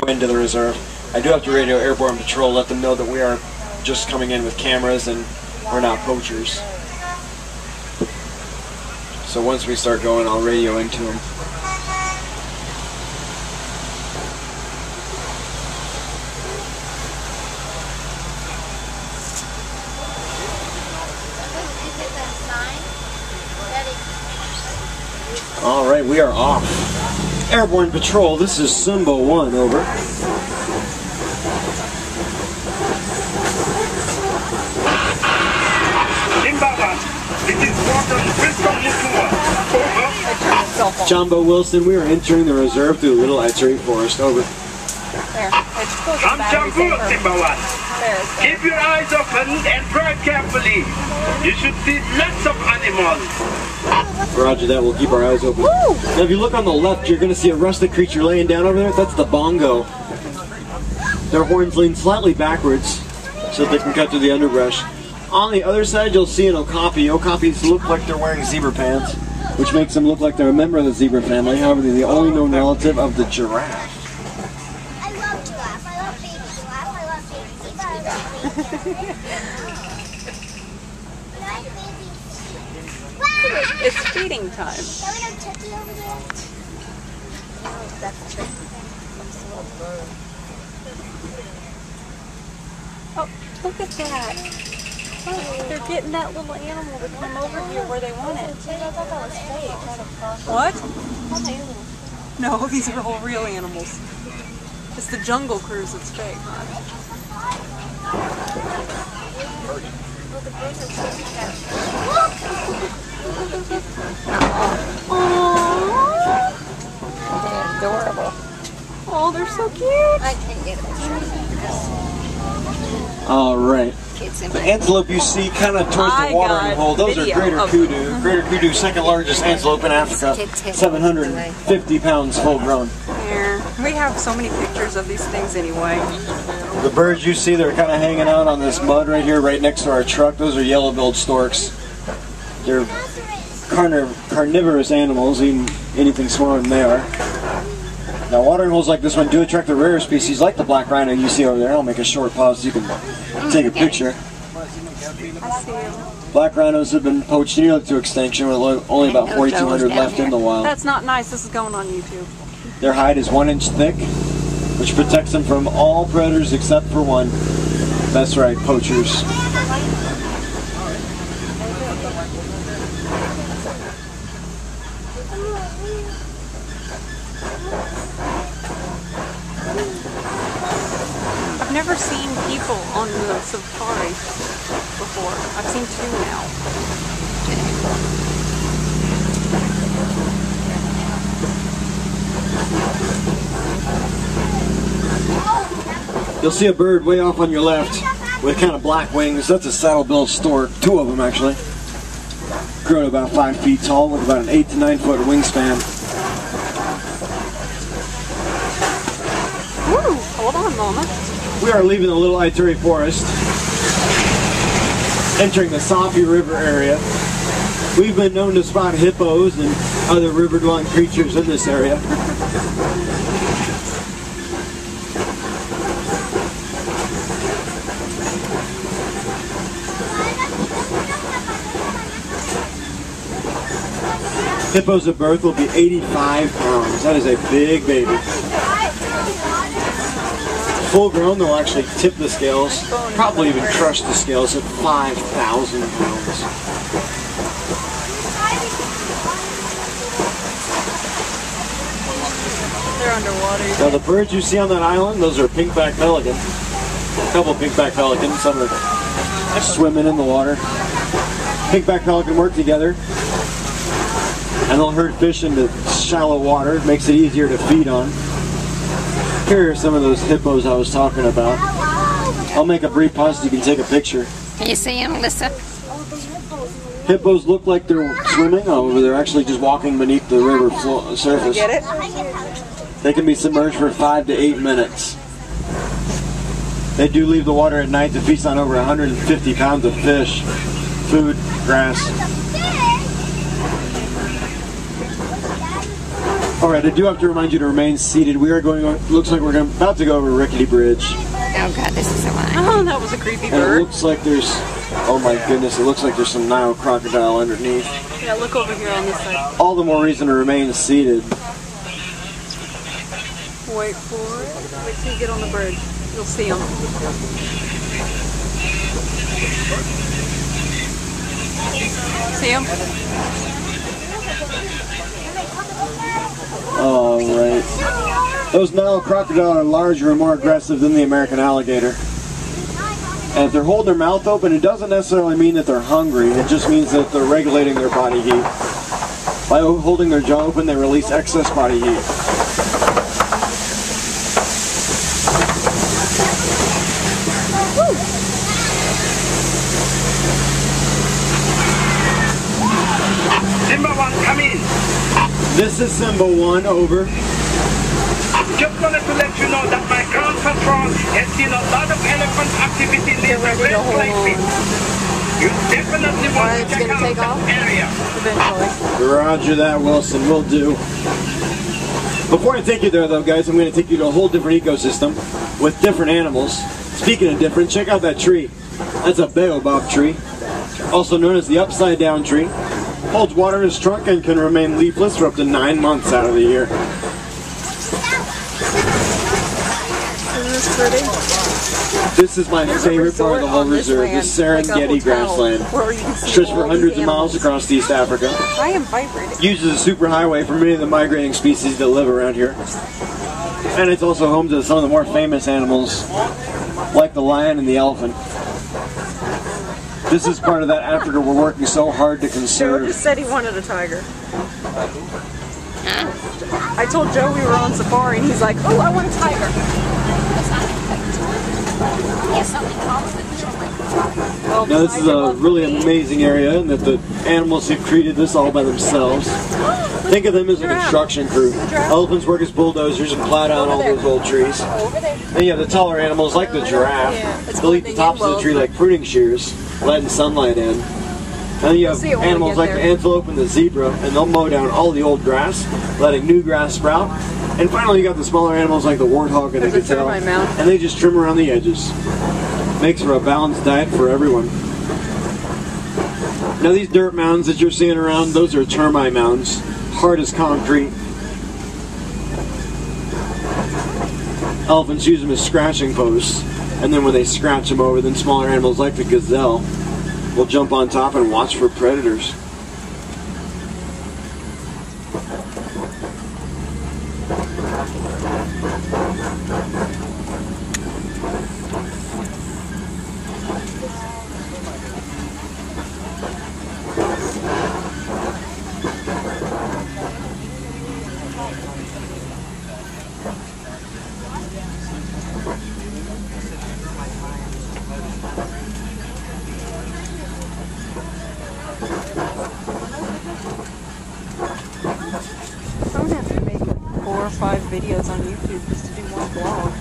into the reserve. I do have to radio Airborne Patrol, let them know that we are just coming in with cameras and we're not poachers. So once we start going, I'll radio into them. Alright, we are off. Airborne Patrol, this is Simba 1, over. Jumbo Wilson, we are entering the reserve through Little Ituri Forest, over. There. I'm Jumbo, Simba 1. Keep your eyes open and drive carefully. You should see lots of animals. Roger that, we'll keep our eyes open. Woo! Now if you look on the left, you're going to see a rusted creature laying down over there. That's the bongo. Their horns lean slightly backwards so that they can cut through the underbrush. On the other side, you'll see an okapi. Okapis look like they're wearing zebra pants, which makes them look like they're a member of the zebra family. However, they're the only known relative of the giraffe. I love giraffe. I love baby giraffe. I love baby zebra. It's feeding time. Can we have turkey over there? That's tricky. Oh, look at that. Oh, they're getting that little animal to come over here where they want it. I thought that was fake. What? That's animal. No, these are all real animals. It's the Jungle Cruise that's fake, huh? Well, the birds are so cute. They're adorable. Oh, they're so cute. I can't get it. All right. The antelope you see kind of towards the watering hole, those are greater kudu. Greater kudu, second largest antelope in Africa, 750 pounds full grown. Here. We have so many pictures of these things anyway. The birds you see, they're kind of hanging out on this mud right here, right next to our truck. Those are yellow-billed storks. They're carnivorous animals, eating anything smaller than they are. Now, watering holes like this one do attract the rarer species, like the black rhino you see over there. I'll make a short pause so you can take a picture. Black rhinos have been poached nearly to extinction, with only about 4,200 left in the wild. That's not nice. This is going on YouTube. Their hide is 1 inch thick, which protects them from all predators except for one. That's right, poachers. I've never seen people on the safari before. I've seen 2 now. You'll see a bird way off on your left with kind of black wings. That's a saddle-billed stork, 2 of them actually. Grow to about 5 feet tall with about an 8 to 9 foot wingspan. Woo! Hold on, Mama. We are leaving the Little Ituri Forest, entering the Safi River area. We've been known to spot hippos and other river-dwelling creatures in this area. Hippos at birth will be 85 pounds. That is a big baby. Full grown, they'll actually tip the scales, probably even crush the scales at 5,000 pounds. They're underwater. Now the birds you see on that island, those are pink-back pelican. A couple of pink-back pelicans, some are swimming in the water. Pink-back pelican work together, and they'll herd fish into shallow water. It makes it easier to feed on. Here are some of those hippos I was talking about. I'll make a brief pause so you can take a picture. Can you see them, Alyssa? Hippos look like they're swimming, however they're actually just walking beneath the river surface. Get it? They can be submerged for 5 to 8 minutes. They do leave the water at night to feast on over 150 pounds of fish, food, grass. All right, I do have to remind you to remain seated. We are going. Looks like we're about to go over a rickety bridge. Oh god, this is so annoying. Oh, that was a creepy And it bird. looks like there's. Oh my goodness! It looks like there's some Nile crocodile underneath. Yeah, look over here on this side. All the more reason to remain seated. Wait for it. Wait till you get on the bridge. You'll see them. See them? All right. Those Nile crocodile are larger and more aggressive than the American alligator. And if they're holding their mouth open, it doesn't necessarily mean that they're hungry. It just means that they're regulating their body heat. By holding their jaw open, they release excess body heat. Simba 1, come in. This is Simba 1, over. Just wanted to let you know that my ground patrol has seen a lot of elephant activity in this red places. You definitely want to check out that area. Eventually. Roger that, Wilson. Will do. Before I take you there, though, guys, I'm going to take you to a whole different ecosystem with different animals. Speaking of different, check out that tree. That's a baobab tree, also known as the upside-down tree. Holds water in its trunk and can remain leafless for up to 9 months out of the year. Isn't this pretty? This is my favorite part of the whole reserve, the Serengeti grassland. Stretched for hundreds of miles across East Africa. I am vibrating. Uses a superhighway for many of the migrating species that live around here. And it's also home to some of the more famous animals, like the lion and the elephant. This is part of that Africa we're working so hard to Joe conserve. just said he wanted a tiger. I told Joe we were on safari and he's like, oh, I want a tiger. Now this is a really amazing area and that the animals have created this all by themselves. Think of them as a construction crew. Elephants work as bulldozers and plow down all those old trees. And you have the taller animals like the giraffe. They'll eat the tops of the tree like pruning shears, letting sunlight in. And then you have animals like the antelope and the zebra, and they'll mow down all the old grass, letting new grass sprout. And finally you got the smaller animals like the warthog and the gazelle, and they just trim around the edges. Makes for a balanced diet for everyone. Now these dirt mounds that you're seeing around, those are termite mounds, hard as concrete. Elephants use them as scratching posts, and then when they scratch them over, then smaller animals like the gazelle will jump on top and watch for predators. I'm gonna have to make like 4 or 5 videos on YouTube just to do one vlog.